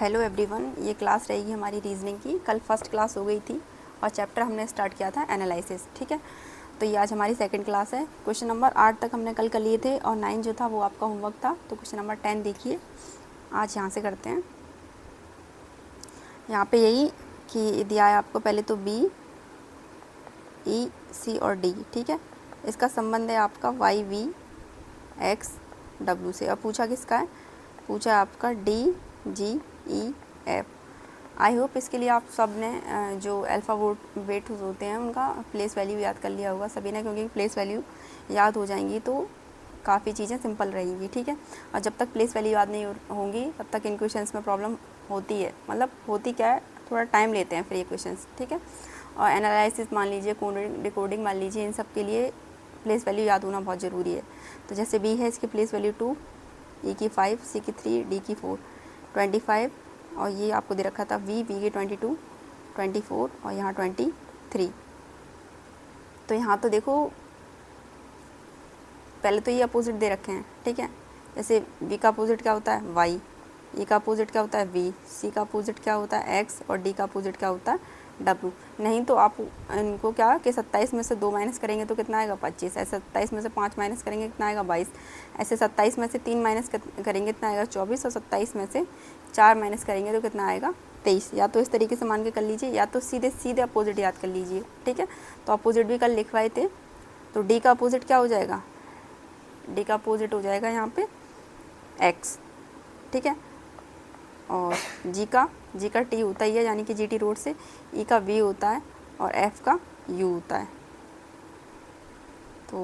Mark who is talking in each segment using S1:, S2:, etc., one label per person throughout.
S1: Hello everyone, ये class रहेगी हमारी रीजनिंग की। कल फर्स्ट क्लास हो गई थी और चैप्टर हमने स्टार्ट किया था एनालिसिस। ठीक है, तो ये आज हमारी सेकंड क्लास है। क्वेश्चन नंबर 8 तक हमने कल कर लिए थे और 9 जो था वो आपका होमवर्क था। तो क्वेश्चन नंबर 10 देखिए, आज यहाँ से करते हैं। यहाँ पे यही कि दिया है आपको पहले तो बी, ई, सी और डी। ठीक है, इसका संबंध है आपका वाई, वी, एक्स, डब्ल्यू से। अब पूछा किसका है? पूछा आपका D, G, E, F. I hope इसके लिए आप सब ने जो अल्फ़ाबेट होते हैं उनका प्लेस वैल्यू याद कर लिया होगा सभी ने, क्योंकि प्लेस वैल्यू याद हो जाएंगी तो काफ़ी चीज़ें सिंपल रहेंगी। ठीक है, और जब तक प्लेस वैल्यू याद नहीं होंगी तब तक इन क्वेश्चंस में प्रॉब्लम होती है। मतलब होती क्या है, थोड़ा टाइम लेते हैं फिर ये क्वेश्चंस। ठीक है, और एनालिसिस मान लीजिए, कोडिंग, डिकोडिंग मान लीजिए, इन सब के लिए प्लेस वैल्यू याद होना बहुत ज़रूरी है। तो जैसे बी है, इसकी प्लेस वैल्यू 2, ई की 5, सी की 3, डी की 4, 25। और ये आपको दे रखा था वी की 22, 24 और यहाँ 23। तो यहाँ तो देखो पहले तो ये अपोजिट दे रखे हैं। ठीक है, जैसे बी का अपोजिट क्या होता है? वाई, ई का अपोजिट क्या होता है? वी, सी का अपोजिट क्या होता है? एक्स और डी का अपोजिट क्या होता है? डब्ल्यू। नहीं तो आप इनको क्या कि 27 में से 2 माइनस करेंगे तो कितना आएगा? 25। ऐसे 27 में से 5 माइनस करेंगे कितना आएगा? 22। ऐसे 27 में से 3 माइनस करेंगे कितना आएगा? 24। और 27 में से 4 माइनस करेंगे तो कितना आएगा? 23। या तो इस तरीके से मान के कर लीजिए, या तो सीधे सीधे अपोजिट याद कर लीजिए। ठीक है, तो अपोजिट भी कल लिखवाए थे। तो डी का अपोजिट क्या हो जाएगा? डी का अपोजिट हो जाएगा यहाँ पे एक्स। ठीक है, और जी का टी होता ही है, यानी कि जी टी रोड से। ई का वी होता है और एफ का यू होता है। तो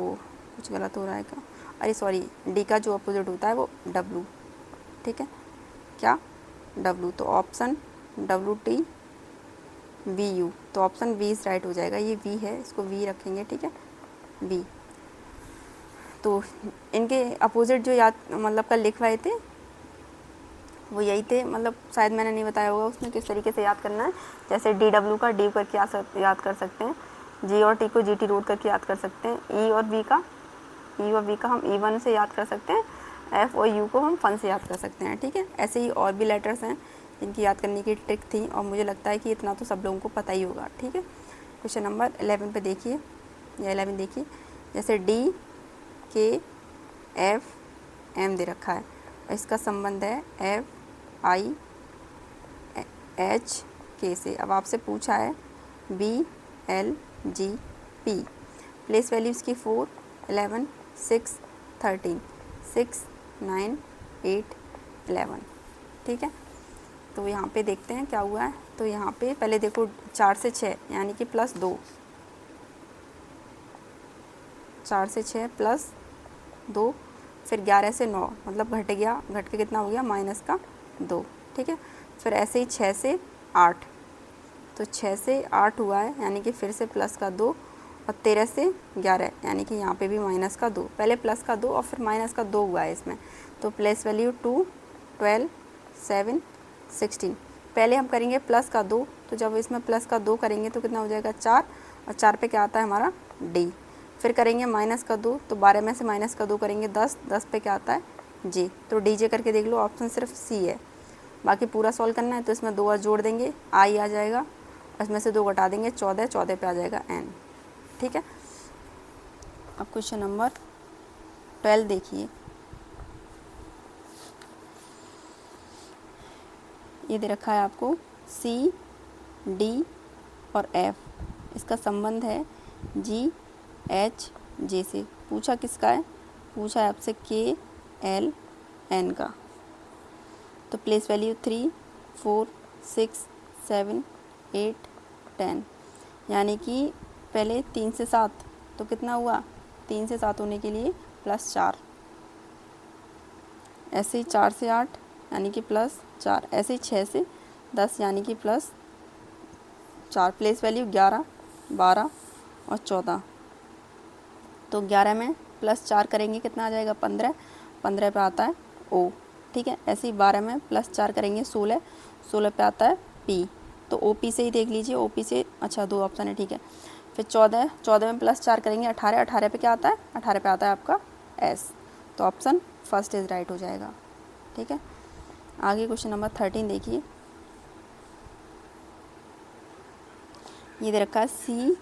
S1: कुछ गलत हो रहा है क्या? अरे सॉरी, डी का जो अपोजिट होता है वो डब्लू। ठीक है, क्या? डब्लू। तो option W T V you, तो ऑप्शन वी इज राइट हो जाएगा। ये वी है, इसको वी रखेंगे। ठीक है, वी। तो इनके अपोजिट जो याद मतलब कल लिखवाए थे वो यही थे। मतलब शायद मैंने नहीं बताया होगा उसमें किस तरीके से याद करना है। जैसे डी डब्ल्यू का डी करके याद कर सकते हैं, जी और टी को जी टी रूट करके याद कर सकते हैं, ई और वी का हम ई वन से याद कर सकते हैं, एफ और यू को हम फन से याद कर सकते हैं। ठीक है, ऐसे ही और भी लेटर्स हैं जिनकी याद करने की ट्रिक थी, और मुझे लगता है कि इतना तो सब लोगों को पता ही होगा। ठीक है, क्वेश्चन नंबर 11 पे देखिए, या 11 देखिए। जैसे डी, के, एफ, एम दे रखा है, इसका संबंध है एफ, आई, एच, के से। अब आपसे पूछा है बी, एल, जी, पी। प्लेस वैल्यूज़ की 4, 11, 6, 13, 6, 9, 8, 11। ठीक है, तो यहाँ पे देखते हैं क्या हुआ है। तो यहाँ पे पहले देखो 4 से 6 यानी कि +2, 4 से 6 +2, फिर 11 से 9 मतलब घट गया, घट के कितना हो गया? -2। ठीक है, फिर ऐसे ही 6 से 8, तो 6 से 8 हुआ है, यानी कि फिर से +2, और 13 से 11 यानी कि यहाँ पे भी -2। पहले +2 और फिर -2 हुआ है इसमें। तो प्लेस वैल्यू 2, 12, 7, 16। पहले हम करेंगे +2, तो जब इसमें +2 करेंगे तो कितना हो जाएगा? 4, और 4 पे क्या आता है हमारा? डी। फिर करेंगे -2, तो 12 में से -2 करेंगे 10, 10 पे क्या आता है? जी। तो डी जे करके देख लो, ऑप्शन सिर्फ सी है। बाकी पूरा सॉल्व करना है तो इसमें 2 और जोड़ देंगे, आई आ जाएगा, इसमें से 2 घटा देंगे, 14, 14 पे आ जाएगा एन। ठीक है, अब क्वेश्चन नंबर 12 देखिए। ये दे रखा है आपको सी, डी और एफ, इसका संबंध है जी, एच, जे से। पूछा किसका है? पूछा है आपसे के, एल, एन का। तो प्लेस वैल्यू 3, 4, 6, 7, 8, 10, यानी कि पहले 3 से 7, तो कितना हुआ? 3 से 7 होने के लिए +4, ऐसे ही 4 से 8 यानी कि +4, ऐसे ही 6 से 10 यानी कि +4। प्लेस वैल्यू 11, 12 और 14। तो 11 में +4 करेंगे कितना आ जाएगा? 15, 15 पे आता है ओ। ठीक है, ऐसे ही 12 में +4 करेंगे 16, 16 पे आता है पी। तो ओ पी से ही देख लीजिए, ओ पी से अच्छा 2 ऑप्शन है। ठीक है, फिर 14, 14 में +4 करेंगे 18, 18 पे क्या आता है? 18 पे आता है आपका एस। तो ऑप्शन फर्स्ट इज राइट हो जाएगा। ठीक है, आगे क्वेश्चन नंबर 13 देखिए, ये दे रखा है CDEF,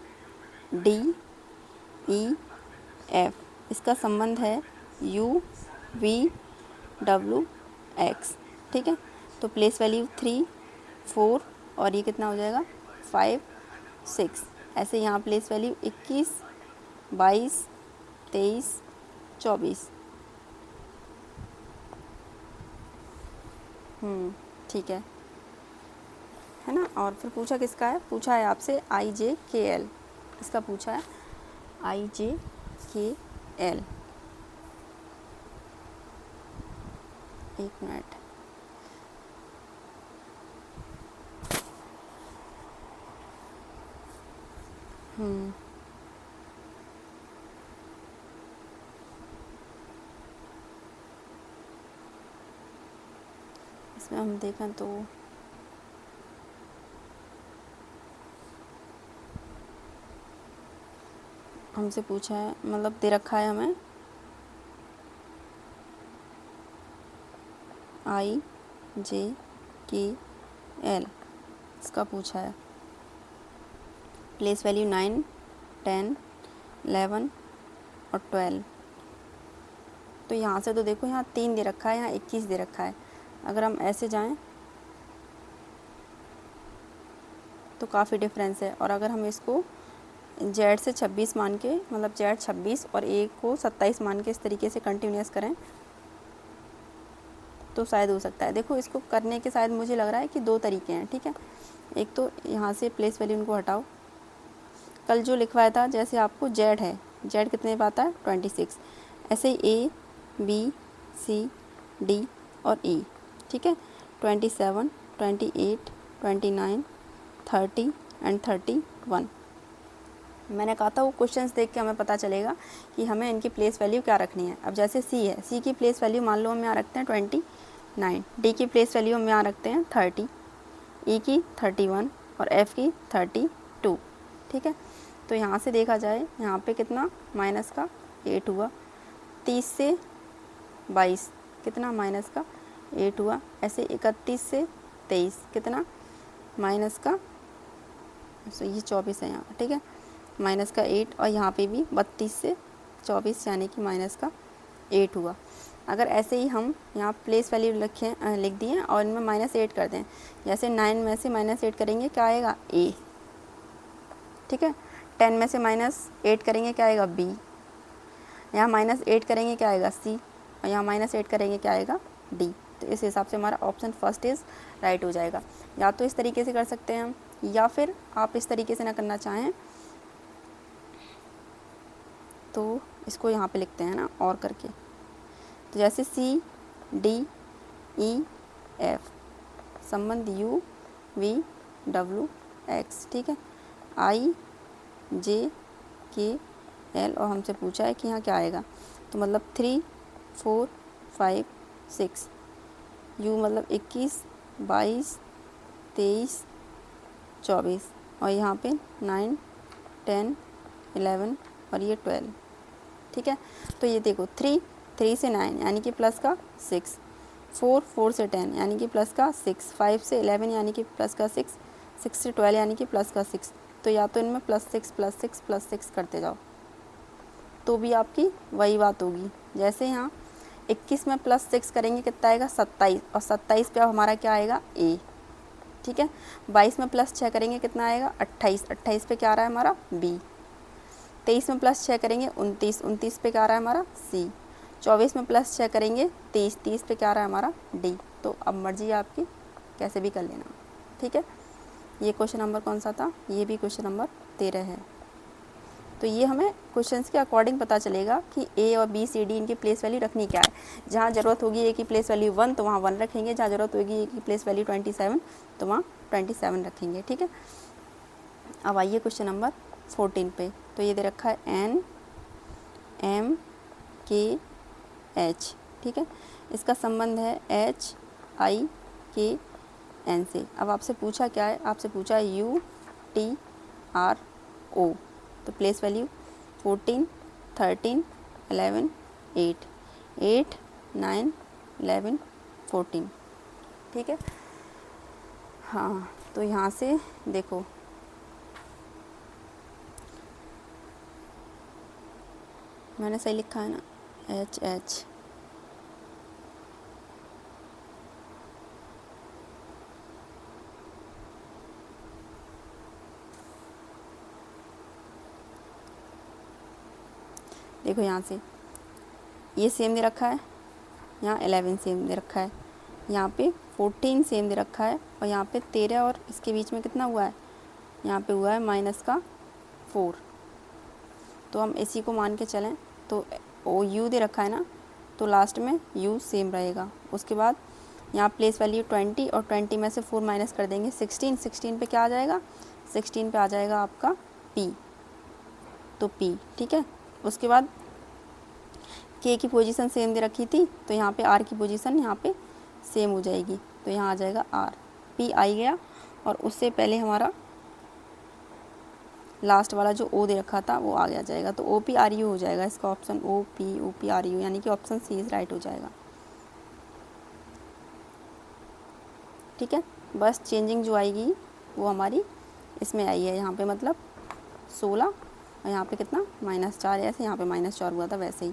S1: इसका संबंध है UVWX, ठीक है। तो प्लेस वैल्यू 3, 4 और ये कितना हो जाएगा 5, 6। ऐसे यहाँ प्लेस वैल्यू 21, 22, 23, 24। ठीक है ना। और फिर पूछा किसका है, पूछा है आपसे IJKL, इसका पूछा है IJKL। एक मिनट, इसमें हम देखें तो हमसे पूछा है, मतलब दे रखा है हमें IJKL, इसका पूछा है प्लेस वैल्यू 9, 10, 11 और 12। तो यहाँ से तो देखो, यहाँ 3 दे रखा है, यहाँ 21 दे रखा है। अगर हम ऐसे जाएं तो काफ़ी डिफरेंस है। और अगर हम इसको Z से 26 मान के, मतलब Z 26 और A को 27 मान के इस तरीके से कंटिन्यूस करें तो शायद हो सकता है। देखो, इसको करने के शायद मुझे लग रहा है कि 2 तरीके हैं, ठीक है। एक तो यहाँ से प्लेस वैल्यू उनको हटाओ, कल जो लिखवाया था जैसे आपको Z है, Z कितने पे आता है 26, ऐसे ही A, B, C, D और E, ठीक है। 27, 28, 29, 30 एंड 31। मैंने कहा था वो क्वेश्चंस देख के हमें पता चलेगा कि हमें इनकी प्लेस वैल्यू क्या रखनी है। अब जैसे C है, C की प्लेस वैल्यू मान लो हम यहाँ रखते हैं 29, D की प्लेस वैल्यू हम यहाँ रखते हैं 30, E की 31 और F की 32, ठीक है। तो यहाँ से देखा जाए, यहाँ पे कितना माइनस का 8 हुआ, 30 से 22 कितना माइनस का 8 हुआ, ऐसे 31 से 23 कितना माइनस का, सो ये 24 है यहाँ, ठीक है, माइनस का 8। और यहाँ पे भी 32 से 24 यानी कि माइनस का 8 हुआ। अगर ऐसे ही हम यहाँ प्लेस वैल्यू लिख दिए और इनमें -8 कर दें, जैसे 9 में से -8 करेंगे क्या आएगा A, ठीक है। 10 में से -8 करेंगे क्या आएगा B, यहाँ -8 करेंगे क्या आएगा C, और यहाँ -8 करेंगे क्या आएगा D। तो इस हिसाब से हमारा ऑप्शन फर्स्ट इज़ राइट हो जाएगा। या तो इस तरीके से कर सकते हैं हम, या फिर आप इस तरीके से ना करना चाहें तो इसको यहाँ पे लिखते हैं ना और करके। तो जैसे CDEF संबंध UVWX, ठीक है, IJKL और हमसे पूछा है कि यहाँ क्या आएगा। तो मतलब 3, 4, 5, 6, U मतलब 21, 22, 23, 24 और यहाँ पे 9, 10, 11 और ये 12, ठीक है। तो ये देखो 3 से 9 यानी कि प्लस का 6, 4 से 10 यानी कि प्लस का 6, 5 से 11 यानी कि प्लस का 6, 6 से 12 यानी कि प्लस का 6। तो या तो इनमें +6 करते जाओ तो भी आपकी वही बात होगी। जैसे यहाँ 21 में +6 करेंगे कितना आएगा 27, और 27 पे अब हमारा क्या आएगा A, ठीक है। 22 में +6 करेंगे कितना आएगा 28, 28 पे क्या आ रहा है हमारा B। 23 में +6 करेंगे 29, 29 पे क्या आ रहा है हमारा C। 24 में +6 करेंगे 30, 30 पे क्या आ रहा है हमारा D। तो अब मर्जी है आपकी, कैसे भी कर लेना, ठीक है। ये क्वेश्चन नंबर कौन सा था, ये भी क्वेश्चन नंबर 13 है। तो ये हमें क्वेश्चंस के अकॉर्डिंग पता चलेगा कि A और B, C, D इनकी प्लेस वैल्यू रखनी क्या है। जहाँ ज़रूरत होगी A की प्लेस वैल्यू 1 तो वहाँ 1 रखेंगे, जहाँ ज़रूरत होगी A की प्लेस वैल्यू 27 तो वहाँ 27 रखेंगे, ठीक है। अब आइए क्वेश्चन नंबर 14 पे। तो ये दे रखा है NMKH, ठीक है, इसका संबंध है HIKN से। अब आपसे पूछा क्या है, आपसे पूछा है UTRO। तो प्लेस वैल्यू 14, 13, 11, 8, 8, 9, 11, 14, ठीक है। हाँ, तो यहाँ से देखो मैंने सही लिखा है ना, HH। देखो यहाँ से ये सेम दे रखा है, यहाँ 11 सेम दे रखा है, यहाँ पे 14 सेम दे रखा है, और यहाँ पे 13 और इसके बीच में कितना हुआ है, यहाँ पे हुआ है -4। तो हम इसी को मान के चलें तो ओ यू दे रखा है ना, तो लास्ट में यू सेम रहेगा। उसके बाद यहाँ प्लेस वैल्यू 20 और 20 में से 4 माइनस कर देंगे 16। 16 पे क्या आ जाएगा, 16 पे आ जाएगा आपका पी, तो पी, ठीक है। उसके बाद के की पोजीशन सेम दे रखी थी, तो यहाँ पे आर की पोजीशन यहाँ पे सेम हो जाएगी, तो यहाँ आ जाएगा आर, पी आई गया। और उससे पहले हमारा लास्ट वाला जो ओ दे रखा था वो आ गया जाएगा, तो ओ पी आर यू हो जाएगा इसका option, O P R U, यानी कि ऑप्शन सी इज राइट हो जाएगा। ठीक है, बस चेंजिंग जो आएगी वो हमारी इसमें आई है, यहाँ पे मतलब 16 और यहाँ पे कितना -4, ऐसे यहाँ पे -4 हुआ था वैसे ही।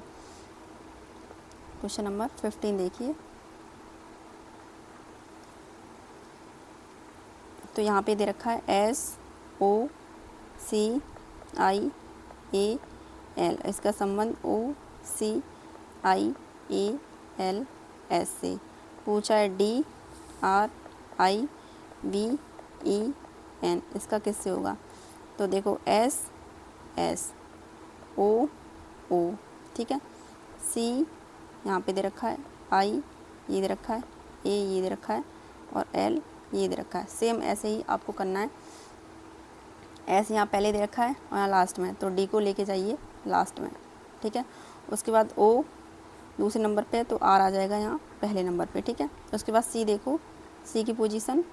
S1: क्वेश्चन नंबर 15 देखिए, तो यहाँ पे दे रखा है SOCIAL, इसका संबंध OCIAL S से। पूछा है DRIVEN, इसका किससे होगा, तो देखो S O, ठीक है, C यहाँ पे दे रखा है, I ये दे रखा है, A ये दे रखा है, और L ये दे रखा है। सेम ऐसे ही आपको करना है, S यहाँ पहले दे रखा है और यहाँ लास्ट में, तो D को लेके जाइए लास्ट में, ठीक है। उसके बाद O दूसरे नंबर पे, तो R आ जाएगा यहाँ पहले नंबर पे, ठीक है। उसके बाद C देखो, C की पोजीशन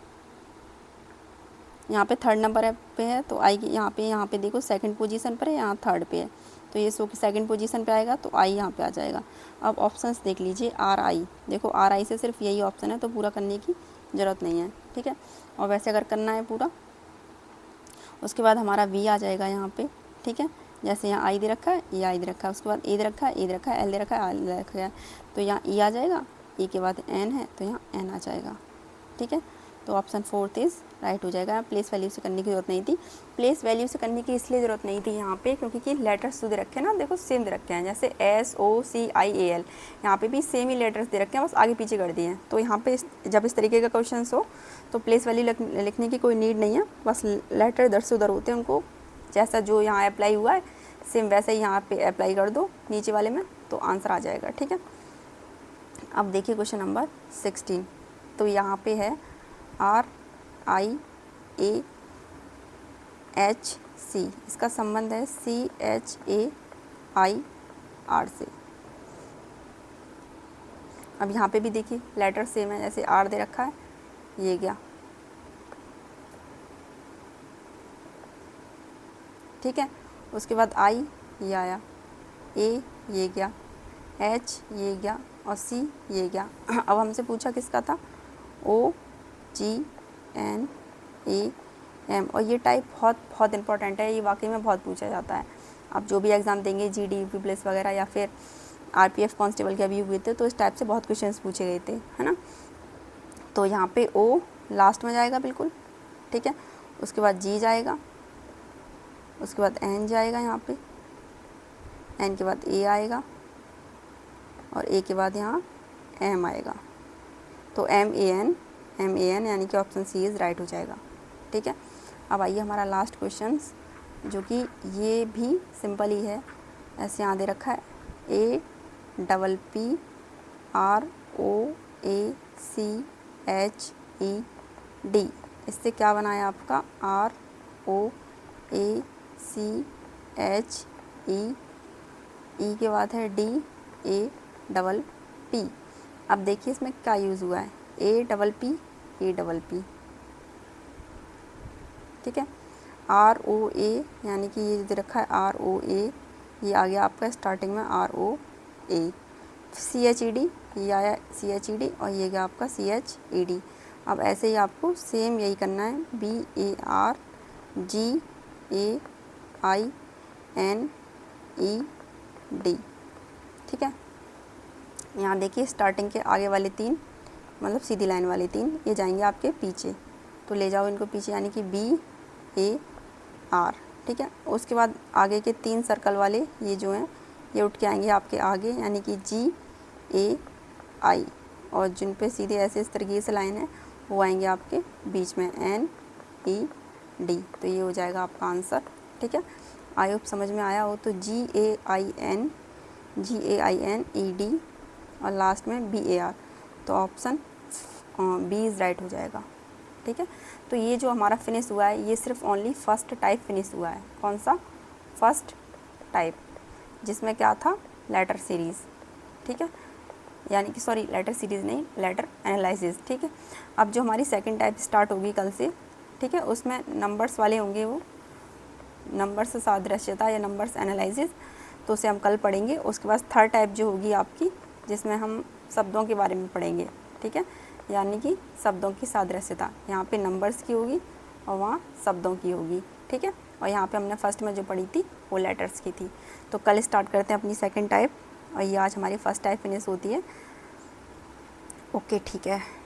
S1: यहाँ पे थर्ड नंबर पे है, तो आई की यहाँ पे देखो सेकंड पोजीशन पर है, यहाँ थर्ड पे है, तो ये सेकंड पोजीशन पे आएगा, तो आई यहाँ पे आ जाएगा। अब ऑप्शंस देख लीजिए, आर आई, देखो आर आई से सिर्फ यही ऑप्शन है, तो पूरा करने की ज़रूरत नहीं है, ठीक है। और वैसे अगर करना है पूरा, उसके बाद हमारा वी आ जाएगा यहाँ पे, ठीक है। जैसे यहाँ आई दे रखा है, ये आई दे रखा है, उसके बाद ए दे रखा है, ए दे रखा है, एल दे रखा है, एल दे रखा है, तो यहाँ ई आ जाएगा, ई के बाद एन है, तो यहाँ एन आ जाएगा, ठीक है। तो ऑप्शन 4 इज़ राइट हो जाएगा। प्लेस वैल्यू से करने की ज़रूरत नहीं थी, प्लेस वैल्यू से करने की इसलिए ज़रूरत नहीं थी यहाँ पे, क्योंकि कि लेटर्स जो दे रखे हैं ना, देखो सेम दे रखे हैं, जैसे SOCIAL, यहाँ पे भी सेम ही लेटर्स दे रखे हैं, बस आगे पीछे कर दिए हैं। तो यहाँ पे जब इस तरीके का क्वेश्चन हो तो प्लेस वैल्यू लिखने की कोई नीड नहीं है, बस लेटर इधर से उधर होते हैं, उनको जैसा जो यहाँ अप्लाई हुआ है सेम वैसे ही यहाँ पे अप्लाई कर दो नीचे वाले में, तो आंसर आ जाएगा, ठीक है। अब देखिए क्वेश्चन नंबर 16, तो यहाँ पे है RIAHC, इसका संबंध है CHAIR से। अब यहाँ पे भी देखिए लेटर सेम है, जैसे आर दे रखा है, ये गया, ठीक है। उसके बाद आई ये आया, ए ये गया, एच ये गया, और सी ये गया। अब हमसे पूछा किसका था, OGNAM, और ये टाइप बहुत इंपॉर्टेंट है, ये वाकई में बहुत पूछा जाता है। आप जो भी एग्ज़ाम देंगे GD UP+ वगैरह या फिर RPF कांस्टेबल के अभी हुए थे, तो इस टाइप से बहुत क्वेश्चंस पूछे गए थे, है ना। तो यहाँ पे O लास्ट में जाएगा बिल्कुल, ठीक है। उसके बाद G जाएगा, उसके बाद N जाएगा, यहाँ पे N के बाद A आएगा, और A के बाद यहाँ M आएगा, तो MAN यानी कि ऑप्शन सी इज़ राइट हो जाएगा, ठीक है। अब आइए हमारा लास्ट क्वेश्चन, जो कि ये भी सिंपल ही है, ऐसे यहाँ दे रखा है APPROACHED, इससे क्या बनाया आपका ROACHE, ई के बाद है DAPP। अब देखिए इसमें क्या यूज़ हुआ है, APP, ठीक है। ROA, यानी कि ये दे रखा है ROA, ये आ गया आपका स्टार्टिंग में ROA, CHED ये आया CHED, और ये गया आपका CHED, अब ऐसे ही आपको सेम यही करना है, BARGAINED, ठीक है। यहाँ देखिए स्टार्टिंग के आगे वाले 3 मतलब सीधी लाइन वाले 3 ये जाएंगे आपके पीछे, तो ले जाओ इनको पीछे, यानी कि BAR, ठीक है। उसके बाद आगे के 3 सर्कल वाले ये जो हैं ये उठ के आएंगे आपके आगे, यानी कि GAI, और जिन पे सीधे ऐसे इस तरीके से लाइन है वो आएंगे आपके बीच में NED। तो ये हो जाएगा आपका आंसर, ठीक है। आई होप समझ में आया हो। तो GAINED और लास्ट में BAR, तो ऑप्शन बी इज़ राइट हो जाएगा, ठीक है। तो ये जो हमारा फिनिश हुआ है ये सिर्फ ओनली फर्स्ट टाइप फिनिश हुआ है। कौन सा? फर्स्ट टाइप, जिसमें क्या था? लेटर सीरीज़, ठीक है, यानी कि सॉरी लेटर सीरीज़ नहीं, लेटर एनालिसिस, ठीक है। अब जो हमारी सेकंड टाइप स्टार्ट होगी कल से, ठीक है, उसमें नंबर्स वाले होंगे, वो नंबर्स सादृश्यता या नंबर्स एनालिसिस, तो उसे हम कल पढ़ेंगे। उसके बाद थर्ड टाइप जो होगी आपकी, जिसमें हम शब्दों के बारे में पढ़ेंगे, ठीक है, यानी कि शब्दों की सादृश्यता, यहाँ पे नंबर्स की होगी और वहाँ शब्दों की होगी, ठीक है। और यहाँ पे हमने फर्स्ट में जो पढ़ी थी वो लेटर्स की थी। तो कल स्टार्ट करते हैं अपनी सेकंड टाइप, और ये आज हमारी फर्स्ट टाइप फिनिश होती है। ओके, ठीक है।